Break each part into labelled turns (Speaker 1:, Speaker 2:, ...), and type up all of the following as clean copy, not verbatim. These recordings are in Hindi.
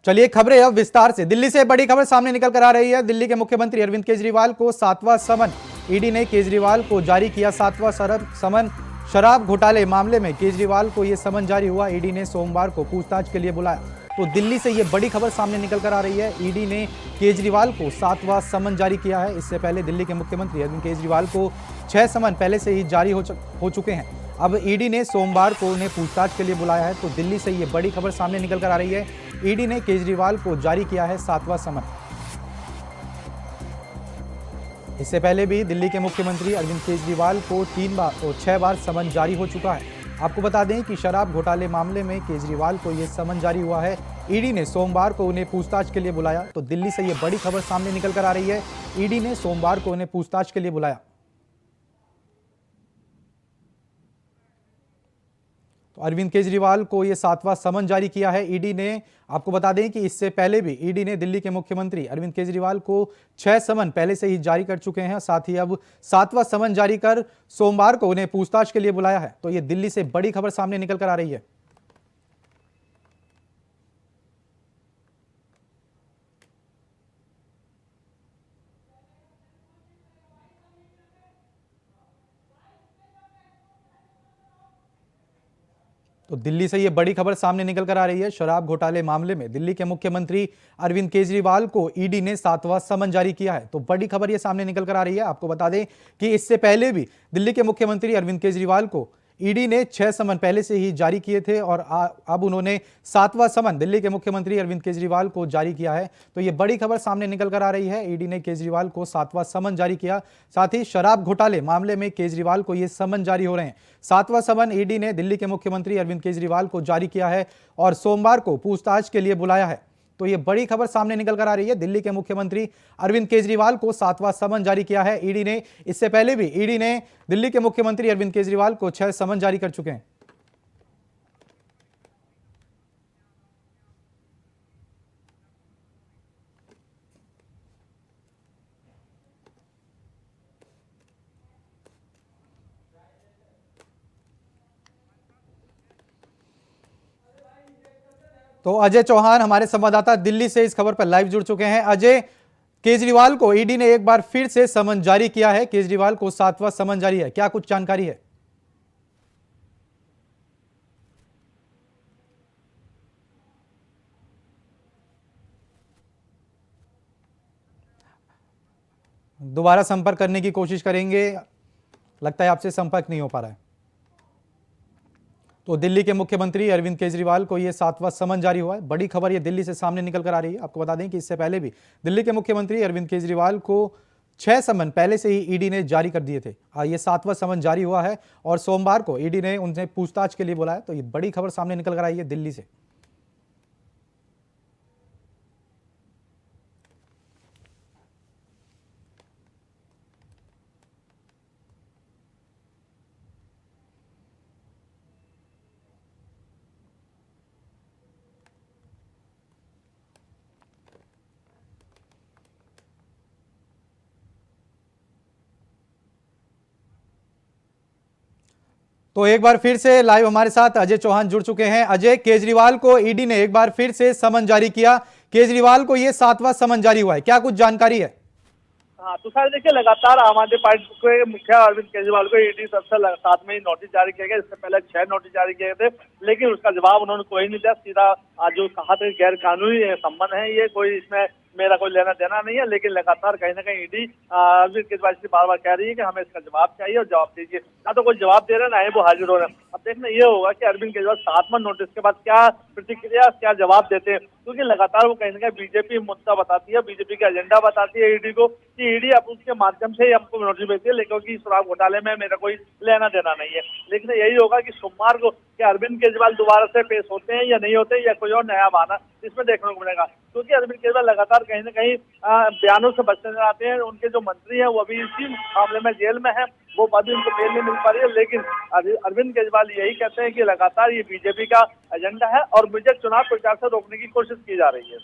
Speaker 1: चलिए खबरें अब विस्तार से। दिल्ली से बड़ी खबर सामने निकल कर आ रही है। दिल्ली के मुख्यमंत्री अरविंद केजरीवाल को 7वां समन। ईडी ने केजरीवाल को जारी किया 7वां समन। शराब घोटाले मामले में केजरीवाल को यह समन जारी हुआ। ईडी ने सोमवार को पूछताछ के लिए बुलाया। तो दिल्ली से यह बड़ी खबर सामने निकल कर आ रही है। ईडी ने केजरीवाल को 7वां समन जारी किया है। इससे पहले दिल्ली के मुख्यमंत्री अरविंद केजरीवाल को 6 समन पहले से ही जारी हो चुके हैं। अब ईडी ने सोमवार को उन्हें पूछताछ के लिए बुलाया है। तो दिल्ली से यह बड़ी खबर सामने निकल कर आ रही है। ईडी ने केजरीवाल को जारी किया है 7वां समन। इससे पहले भी दिल्ली के मुख्यमंत्री अरविंद केजरीवाल को 3 बार और 6 बार समन जारी हो चुका है। आपको बता दें कि शराब घोटाले मामले में केजरीवाल को यह समन जारी हुआ है। ईडी ने सोमवार को उन्हें पूछताछ के लिए बुलाया। तो दिल्ली से यह बड़ी खबर सामने निकल कर आ रही है। ईडी ने सोमवार को उन्हें पूछताछ के लिए बुलाया। तो अरविंद केजरीवाल को यह 7वां समन जारी किया है ईडी ने। आपको बता दें कि इससे पहले भी ईडी ने दिल्ली के मुख्यमंत्री अरविंद केजरीवाल को 6 समन पहले से ही जारी कर चुके हैं। साथ ही अब 7वां समन जारी कर सोमवार को उन्हें पूछताछ के लिए बुलाया है। तो यह दिल्ली से बड़ी खबर सामने निकल कर आ रही है। तो दिल्ली से यह बड़ी खबर सामने निकल कर आ रही है। शराब घोटाले मामले में दिल्ली के मुख्यमंत्री अरविंद केजरीवाल को ईडी ने 7वां समन जारी किया है। तो बड़ी खबर यह सामने निकल कर आ रही है। आपको बता दें कि इससे पहले भी दिल्ली के मुख्यमंत्री अरविंद केजरीवाल को ईडी ने 6 समन पहले से ही जारी किए थे और अब उन्होंने 7वां समन दिल्ली के मुख्यमंत्री अरविंद केजरीवाल को जारी किया है। तो यह बड़ी खबर सामने निकल कर आ रही है। ईडी ने केजरीवाल को 7वां समन जारी किया। साथ ही शराब घोटाले मामले में केजरीवाल को यह समन जारी हो रहे हैं। 7वां समन ईडी ने दिल्ली के मुख्यमंत्री अरविंद केजरीवाल को जारी किया है और सोमवार को पूछताछ के लिए बुलाया है। तो यह बड़ी खबर सामने निकल कर आ रही है। दिल्ली के मुख्यमंत्री अरविंद केजरीवाल को 7वां समन जारी किया है ईडी ने। इससे पहले भी ईडी ने दिल्ली के मुख्यमंत्री अरविंद केजरीवाल को 6 समन जारी कर चुके हैं। तो अजय चौहान हमारे संवाददाता दिल्ली से इस खबर पर लाइव जुड़ चुके हैं। अजय, केजरीवाल को ईडी ने एक बार फिर से समन जारी किया है। केजरीवाल को 7वां समन जारी है, क्या कुछ जानकारी है? दोबारा संपर्क करने की कोशिश करेंगे, लगता है आपसे संपर्क नहीं हो पा रहा है। तो दिल्ली के मुख्यमंत्री अरविंद केजरीवाल को यह 7वां समन जारी हुआ है। बड़ी खबर यह दिल्ली से सामने निकल कर आ रही है। आपको बता दें कि इससे पहले भी दिल्ली के मुख्यमंत्री अरविंद केजरीवाल को 6 समन पहले से ही ईडी ने जारी कर दिए थे। यह 7वां समन जारी हुआ है और सोमवार को ईडी ने उन्हें पूछताछ के लिए बुलाया। तो यह बड़ी खबर सामने निकल कर आई है दिल्ली से। तो एक बार फिर से लाइव हमारे साथ अजय चौहान जुड़ चुके हैं। अजय, केजरीवाल को ईडी ने एक बार फिर से समन जारी किया। केजरीवाल को यह 7वां समन जारी हुआ है, क्या कुछ जानकारी है?
Speaker 2: हाँ, तो सर देखिए, लगातार आम आदमी पार्टी के मुखिया अरविंद केजरीवाल को ईडी तरफ से साथ में ही नोटिस जारी किया गया। इससे पहले 6 नोटिस जारी किए थे, लेकिन उसका जवाब उन्होंने कोई नहीं दिया। सीधा जो कहा था गैर कानूनी संबंध है ये, कोई इसमें मेरा कोई लेना देना नहीं है। लेकिन लगातार कहीं ना कहीं ईडी अरविंद केजरीवाल से बार बार कह रही है कि हमें इसका जवाब चाहिए और जवाब दीजिए। ना तो कोई जवाब दे रहे, ना ही वो हाजिर हो रहे हैं। अब देखना ये होगा कि अरविंद केजरीवाल 7वां नोटिस के बाद क्या प्रतिक्रिया, क्या जवाब देते हैं, क्योंकि लगातार वो कहीं ना कहीं बीजेपी मुद्दा बताती है, बीजेपी का एजेंडा बताती है ईडी को कि ईडी अब उसके माध्यम से ही हमको नोटिस भेजती है, लेकिन कि शराब घोटाले में मेरा कोई लेना देना नहीं है। लेकिन यही होगा कि सोमवार को क्या अरविंद केजरीवाल दोबारा से पेश होते हैं या नहीं होते, या कोई और नया बहाना इसमें देखने को मिलेगा। क्योंकि अरविंद केजरीवाल लगातार कहीं ना कहीं बयानों से बचते नजर आते हैं। उनके जो मंत्री हैं वो अभी इसी मामले में जेल में है, वो पद उनको बेल नहीं मिल पा रही है। लेकिन अरविंद केजरीवाल यही कहते हैं कि लगातार ये बीजेपी का एजेंडा है और मुझे चुनाव प्रचार से रोकने की कोशिश की जा रही है।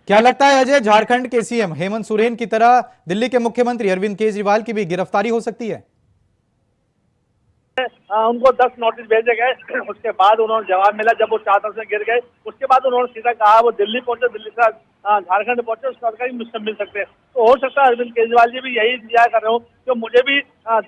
Speaker 1: क्या लगता है अजय, झारखंड के सीएम हेमंत सोरेन की तरह दिल्ली के मुख्यमंत्री अरविंद केजरीवाल की भी गिरफ्तारी हो सकती है?
Speaker 2: उनको 10 नोटिस भेजे गए। उसके बाद उन्होंने जवाब मिला जब वो चादर से गिर गए। उसके बाद उन्होंने सीधा कहा वो दिल्ली पहुंचे, दिल्ली से झारखंड पहुंचे, उसका कहीं मुझसे मिल सकते हैं। तो हो सकता है अरविंद केजरीवाल जी भी यही इंतजार कर रहे हो कि मुझे भी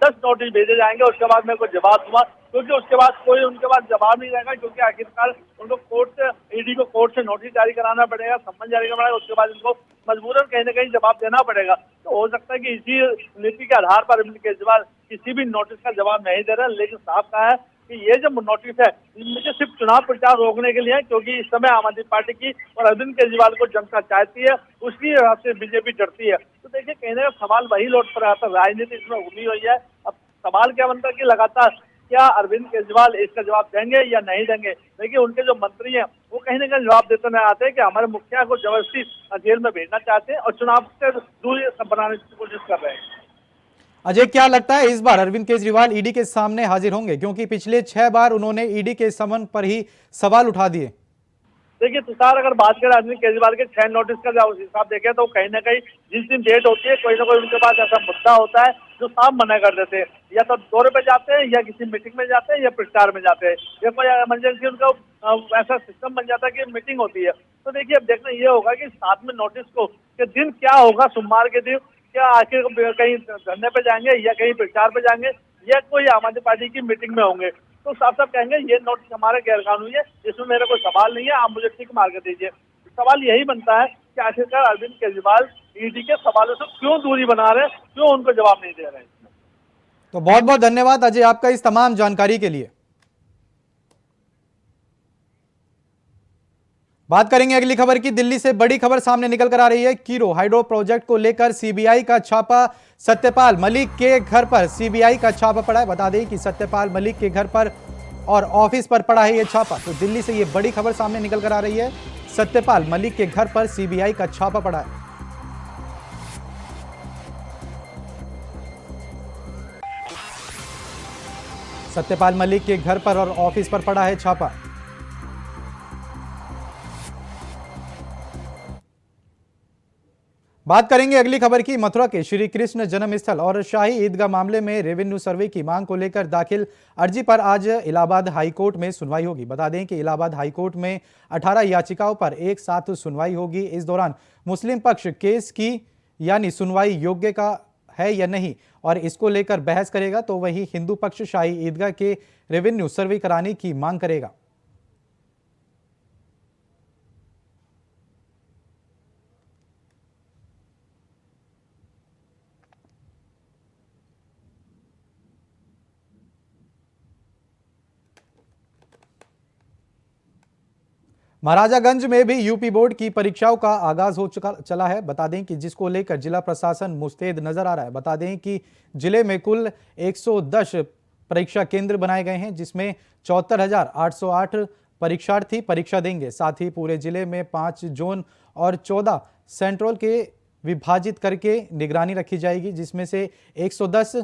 Speaker 2: 10 नोटिस भेजे जाएंगे, उसके बाद मेरे को जवाब दूंगा, क्योंकि उसके बाद कोई उनके पास जवाब नहीं रहेगा, क्योंकि आखिरकार उनको कोर्ट से, ईडी को कोर्ट से नोटिस जारी कराना पड़ेगा, सम्मन जारी करना पड़ेगा, उसके बाद इनको मजबूरन कहीं ना कहीं जवाब देना पड़ेगा। तो हो सकता है कि इसी नीति के आधार पर अरविंद केजरीवाल किसी भी नोटिस का जवाब नहीं दे रहे, लेकिन साफ कहा है कि ये जो नोटिस है इनमें सिर्फ चुनाव प्रचार रोकने के लिए है, क्योंकि इस समय आम आदमी पार्टी की और अरविंद केजरीवाल को जनता चाहती है, उसकी वजह से बीजेपी डरती है। तो देखिए कहीं ना सवाल वही लौट पर आता है, राजनीति इसमें घूमी हुई है। अब सवाल क्या बनता है कि लगातार क्या अरविंद केजरीवाल इसका जवाब देंगे या नहीं देंगे। देखिए उनके जो मंत्री हैं वो कहीं ना कहीं जवाब देते नजर आते हैं कि हमारे मुखिया को जबरदस्ती जेल में भेजना चाहते हैं और चुनाव से दूरी बनाने की कोशिश कर रहे हैं।
Speaker 1: अजय, क्या लगता है इस बार अरविंद केजरीवाल ईडी के सामने हाजिर होंगे, क्योंकि पिछले 6 बार उन्होंने ईडी के समन पर ही सवाल उठा दिए।
Speaker 2: देखिए तुषार, अगर बात करें अरविंद केजरीवाल के 6 नोटिस का जब हिसाब देखें तो कहीं ना कहीं जिस दिन डेट होती है कोई ना कोई उनके पास ऐसा मुद्दा होता है जो साफ मना कर देते हैं, या तो दौरे पे जाते हैं या किसी मीटिंग में जाते हैं या प्रचार में जाते हैं, या कोई इमरजेंसी उनका ऐसा सिस्टम बन जाता है कि मीटिंग होती है। तो देखिए अब देखना ये होगा कि 7 में नोटिस को के दिन क्या होगा, सोमवार के दिन क्या आखिर कहीं धरने पे जाएंगे या कहीं प्रचार पे जाएंगे या कोई आम आदमी पार्टी की मीटिंग में होंगे। तो साफ साफ कहेंगे ये नोटिस हमारे गैर कानूनी है, इसमें मेरा कोई सवाल नहीं है, आप मुझे टिक मार कर दीजिए। सवाल यही बनता है कि आखिरकार अरविंद केजरीवाल ईडी के सवालों से क्यों दूरी बना रहे हैं, क्यों उनको जवाब नहीं दे रहे हैं।
Speaker 1: तो बहुत बहुत धन्यवाद अजय आपका इस तमाम जानकारी के लिए। बात करेंगे अगली खबर की। दिल्ली से बड़ी खबर सामने निकल कर आ रही है। कीरो हाइड्रो प्रोजेक्ट को लेकर सीबीआई का छापा। सत्यपाल मलिक के घर पर सीबीआई का छापा पड़ा है। बता दें कि सत्यपाल मलिक के घर पर और ऑफिस पर पड़ा है यह छापा। तो दिल्ली से यह बड़ी खबर सामने निकल कर आ रही है। सत्यपाल मलिक के घर पर सीबीआई का छापा पड़ा है। सत्यपाल मलिक के घर पर और ऑफिस पर पड़ा है छापा। बात करेंगे अगली खबर की। मथुरा के श्री कृष्ण जन्मस्थल और शाही ईदगाह मामले में रेवेन्यू सर्वे की मांग को लेकर दाखिल अर्जी पर आज इलाहाबाद हाईकोर्ट में सुनवाई होगी। बता दें कि इलाहाबाद हाईकोर्ट में 18 याचिकाओं पर एक साथ सुनवाई होगी। इस दौरान मुस्लिम पक्ष केस की यानी सुनवाई योग्य का है या नहीं और इसको लेकर बहस करेगा, तो वही हिंदू पक्ष शाही ईदगाह के रेवेन्यू सर्वे कराने की मांग करेगा। महाराजागंज में भी यूपी बोर्ड की परीक्षाओं का आगाज हो चला है। बता दें कि जिसको लेकर जिला प्रशासन मुस्तैद नजर आ रहा है। बता दें कि जिले में कुल 110 परीक्षा केंद्र बनाए गए हैं, जिसमें 74,808 परीक्षार्थी परीक्षा देंगे। साथ ही पूरे जिले में 5 जोन और 14 सेंट्रल के विभाजित करके निगरानी रखी जाएगी, जिसमें से 110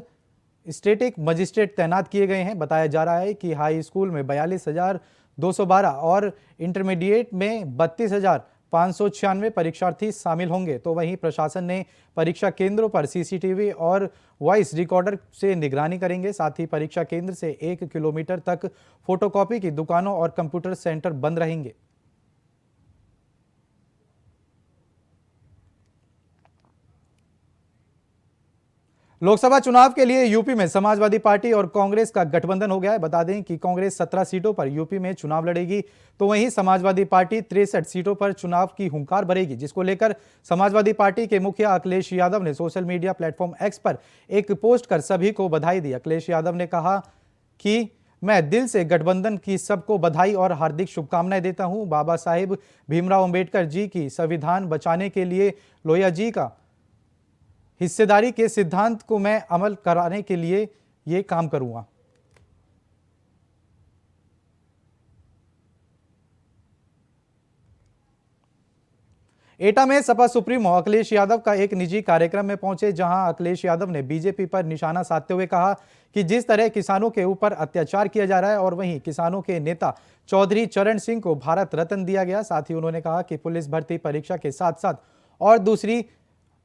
Speaker 1: स्टेटिक मजिस्ट्रेट तैनात किए गए हैं। बताया जा रहा है कि हाई स्कूल में 42,212 और इंटरमीडिएट में 32,596 परीक्षार्थी शामिल होंगे। तो वहीं प्रशासन ने परीक्षा केंद्रों पर सीसीटीवी और वॉइस रिकॉर्डर से निगरानी करेंगे। साथ ही परीक्षा केंद्र से 1 किलोमीटर तक फोटोकॉपी की दुकानों और कंप्यूटर सेंटर बंद रहेंगे। लोकसभा चुनाव के लिए यूपी में समाजवादी पार्टी और कांग्रेस का गठबंधन हो गया है। बता दें कि कांग्रेस 17 सीटों पर यूपी में चुनाव लड़ेगी, तो वहीं समाजवादी पार्टी 63 सीटों पर चुनाव की हुंकार भरेगी, जिसको लेकर समाजवादी पार्टी के मुखिया अखिलेश यादव ने सोशल मीडिया प्लेटफॉर्म एक्स पर एक पोस्ट कर सभी को बधाई दी। अखिलेश यादव ने कहा कि मैं दिल से गठबंधन की सबको बधाई और हार्दिक शुभकामनाएं देता हूं। बाबा साहेब भीमराव अंबेडकर जी की संविधान बचाने के लिए लोहिया जी का हिस्सेदारी के सिद्धांत को मैं अमल कराने के लिए ये काम करूंगा। एटा में सपा सुप्रीमो अखिलेश यादव का एक निजी कार्यक्रम में पहुंचे, जहां अखिलेश यादव ने बीजेपी पर निशाना साधते हुए कहा कि जिस तरह किसानों के ऊपर अत्याचार किया जा रहा है और वहीं किसानों के नेता चौधरी चरण सिंह को भारत रत्न दिया गया। साथ ही उन्होंने कहा कि पुलिस भर्ती परीक्षा के साथ साथ और दूसरी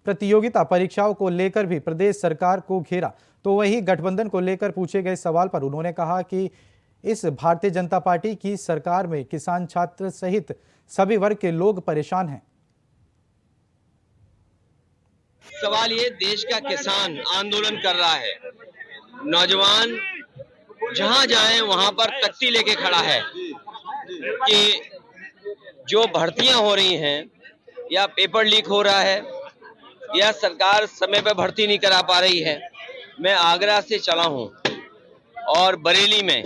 Speaker 1: प्रतियोगिता परीक्षाओं को लेकर भी प्रदेश सरकार को घेरा तो वहीं गठबंधन को लेकर पूछे गए सवाल पर उन्होंने कहा कि इस भारतीय जनता पार्टी की सरकार में किसान, छात्र सहित सभी वर्ग के लोग परेशान हैं।
Speaker 3: सवाल ये, देश का किसान आंदोलन कर रहा है, नौजवान जहां जाए वहां पर तख्ती लेके खड़ा है कि जो भर्तियां हो रही हैं या पेपर लीक हो रहा है या सरकार समय पर भर्ती नहीं करा पा रही है। मैं आगरा से चला हूं और बरेली में,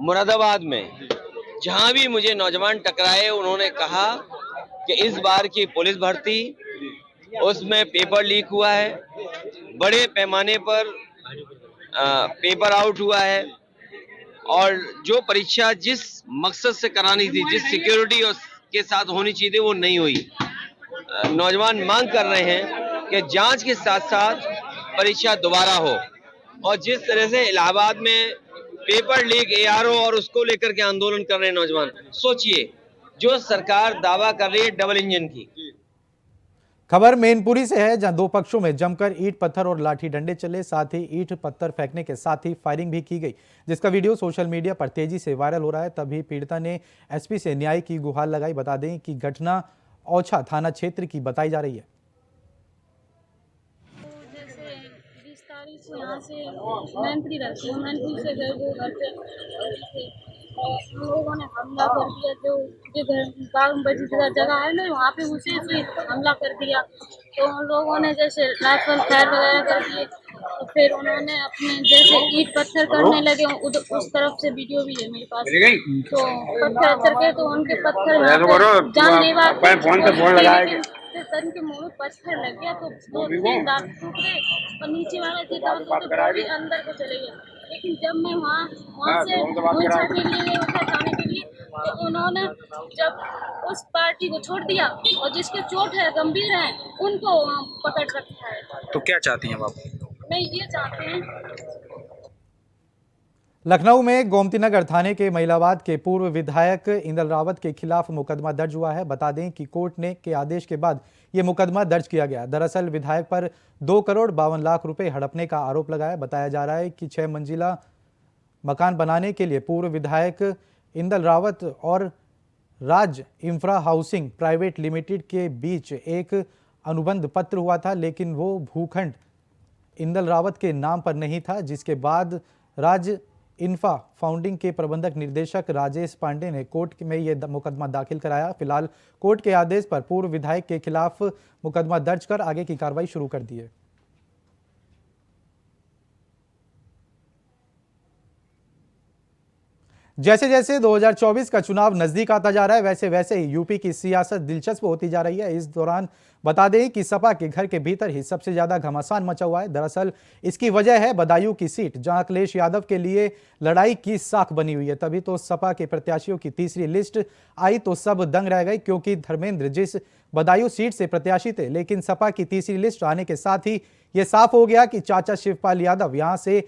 Speaker 3: मुरादाबाद में, जहां भी मुझे नौजवान टकराए उन्होंने कहा कि इस बार की पुलिस भर्ती उसमें पेपर लीक हुआ है, बड़े पैमाने पर पेपर आउट हुआ है और जो परीक्षा जिस मकसद से करानी थी, जिस सिक्योरिटी के साथ होनी चाहिए वो नहीं हुई। नौजवान मांग कर रहे हैं कि जांच के साथ साथ परीक्षा दोबारा हो और जिस तरह से इलाहाबाद में पेपर लीक ARO और उसको लेकर के आंदोलन कर रहे हैं नौजवान, सोचिए जो सरकार दावा कर रही है डबल इंजन की।
Speaker 1: खबर मैनपुरी से है, जहां दो पक्षों में जमकर ईंट पत्थर और लाठी डंडे चले, साथ ही ईंट पत्थर फेंकने के साथ ही फायरिंग भी की गई, जिसका वीडियो सोशल मीडिया पर तेजी से वायरल हो रहा है। तभी पीड़िता ने SP से न्याय की गुहार लगाई। बता दें कि घटना औछा थाना क्षेत्र की बताई जा रही है।
Speaker 4: यहाँ से मैनपुरी रहती हूँ, मैनपुरी से गए जो घर पे लोगों ने हमला कर दिया। जो बाग बजी जगह है ना, वहाँ पे उसे से हमला कर दिया। तो उन लोगों ने जैसे राइफल फायर वगैरह कर दिए, तो फिर उन्होंने अपने जैसे ईंट पत्थर करने लगे। उस तरफ से वीडियो भी है मेरे पास। तो पत्थर के तो उनके पत्थर जानलेवा तन के मुंह में पत्थर लग गया, तो दो तीन दांत टूटे और नीचे वाला थे तो भी अंदर को चले गए। लेकिन जब मैं वहाँ से उनसा के लिए जाने के लिए, तो उन्होंने जब उस पार्टी को छोड़ दिया और जिसके चोट है, गंभीर है, उनको पकड़ रखा है।
Speaker 5: तो क्या चाहती हैं आप?
Speaker 4: मैं ये चाहते हैं।
Speaker 1: लखनऊ में गोमतीनगर थाने के महिलावाद के पूर्व विधायक इंदल रावत के खिलाफ मुकदमा दर्ज हुआ है। बता दें कि कोर्ट ने के आदेश के बाद यह मुकदमा दर्ज किया गया। दरअसल विधायक पर 2,52,00,000 रुपए हड़पने का आरोप लगाया। बताया जा रहा है कि 6 मंजिला मकान बनाने के लिए पूर्व विधायक इंदल रावत और राज इंफ्रा हाउसिंग प्राइवेट लिमिटेड के बीच एक अनुबंध पत्र हुआ था, लेकिन वो भूखंड इंदल रावत के नाम पर नहीं था, जिसके बाद राज इन्फा फाउंडिंग के प्रबंधक निर्देशक राजेश पांडे ने कोर्ट में यह मुकदमा दाखिल कराया। फिलहाल कोर्ट के आदेश पर पूर्व विधायक के खिलाफ मुकदमा दर्ज कर आगे की कार्रवाई शुरू कर दी है। जैसे जैसे 2024 का चुनाव नजदीक आता जा रहा है, वैसे वैसे ही यूपी की सियासत दिलचस्प होती जा रही है। इस दौरान बता दें कि सपा के घर के भीतर ही सबसे ज्यादा घमासान मचा हुआ है। दरअसल इसकी वजह है बदायूं की सीट, जहां अखिलेश यादव के लिए लड़ाई की साख बनी हुई है। तभी तो सपा के प्रत्याशियों की तीसरी लिस्ट आई तो सब दंग रह गए, क्योंकि धर्मेंद्र जिस बदायूं सीट से प्रत्याशी थे, लेकिन सपा की तीसरी लिस्ट आने के साथ ही यह साफ हो गया कि चाचा शिवपाल यादव यहां से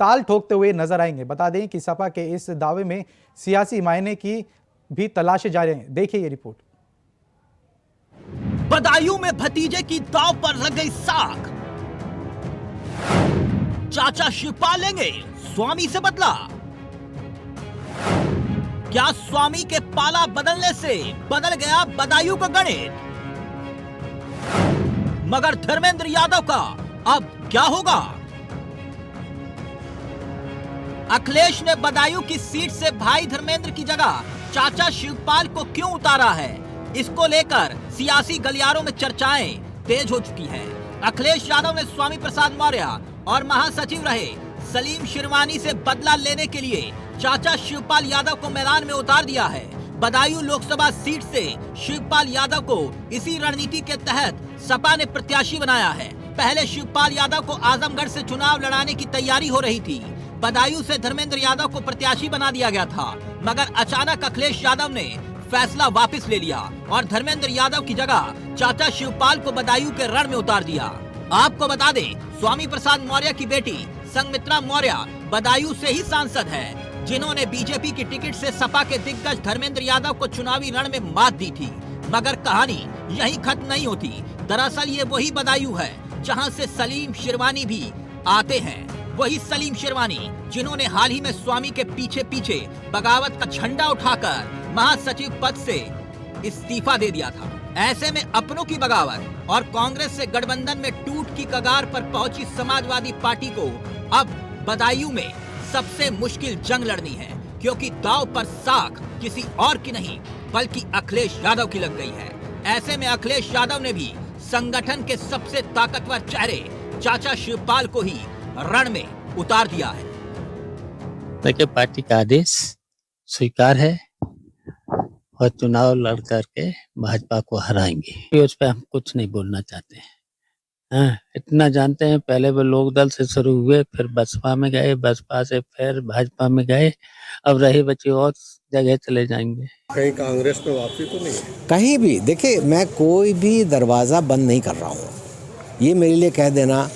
Speaker 1: ताल ठोकते हुए नजर आएंगे। बता दें कि सपा के इस दावे में सियासी मायने की भी तलाश जारी है। देखिए ये रिपोर्ट।
Speaker 6: बदायूं में भतीजे की दाव पर लग गई साख। चाचा शिवपाल लेंगे स्वामी से बदला। क्या स्वामी के पाला बदलने से बदल गया बदायूं का गणित? मगर धर्मेंद्र यादव का अब क्या होगा? अखिलेश ने बदायूं की सीट से भाई धर्मेंद्र की जगह चाचा शिवपाल को क्यों उतारा है, इसको लेकर सियासी गलियारों में चर्चाएं तेज हो चुकी है। अखिलेश यादव ने स्वामी प्रसाद मौर्य और महासचिव रहे सलीम शिरवानी से बदला लेने के लिए चाचा शिवपाल यादव को मैदान में उतार दिया है। बदायूं लोकसभा सीट से शिवपाल यादव को इसी रणनीति के तहत सपा ने प्रत्याशी बनाया है। पहले शिवपाल यादव को आजमगढ़ से चुनाव लड़ाने की तैयारी हो रही थी। बदायूं से धर्मेंद्र यादव को प्रत्याशी बना दिया गया था, मगर अचानक अखिलेश यादव ने फैसला वापस ले लिया और धर्मेंद्र यादव की जगह चाचा शिवपाल को बदायूं के रण में उतार दिया। आपको बता दें, स्वामी प्रसाद मौर्य की बेटी संघमित्रा मौर्य बदायूं से ही सांसद है, जिन्होंने बीजेपी की टिकट से सपा के दिग्गज धर्मेंद्र यादव को चुनावी रण में मात दी थी। मगर कहानी यही खत्म नहीं होती। दरअसल ये वही बदायूं है जहां से सलीम शिरवानी भी आते हैं वही सलीम शेरवानी, जिन्होंने हाल ही में स्वामी के पीछे पीछे बगावत का झंडा उठाकर महासचिव पद से इस्तीफा दे दिया था। ऐसे में अपनों की बगावत और कांग्रेस से गठबंधन में टूट की कगार पर पहुंची समाजवादी पार्टी को अब बदायूं में सबसे मुश्किल जंग लड़नी है, क्योंकि दांव पर साख किसी और की नहीं बल्कि अखिलेश यादव की लग गई है। ऐसे में अखिलेश यादव ने भी संगठन के सबसे ताकतवर चेहरे चाचा शिवपाल को ही रण में उतार दिया है।
Speaker 5: देखिए, पार्टी का आदेश स्वीकार है और चुनाव लड़ करके भाजपा को हराएंगे। उस पर हम कुछ नहीं बोलना चाहते हैं। हाँ, इतना जानते हैं, पहले वो लोक दल से शुरू हुए, फिर बसपा में गए, बसपा से फिर भाजपा में गए, अब रही बची और जगह चले जाएंगे।
Speaker 7: कहीं कांग्रेस में वापसी तो नहीं है?
Speaker 8: कहीं भी देखिए, मैं कोई भी दरवाज़ा बंद नहीं कर रहा हूँ। ये मेरे लिए कह देना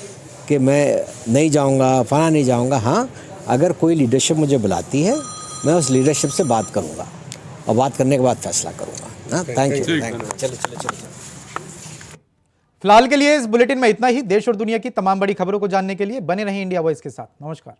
Speaker 8: कि मैं नहीं जाऊँगा, फला नहीं जाऊँगा। हाँ, अगर कोई लीडरशिप मुझे बुलाती है, मैं उस लीडरशिप से बात करूँगा और बात करने के बाद फैसला करूँगा। हाँ, थैंक यू। चलो।
Speaker 1: फिलहाल के लिए इस बुलेटिन में इतना ही। देश और दुनिया की तमाम बड़ी खबरों को जानने के लिए बने रहें इंडिया वॉइस के साथ। नमस्कार।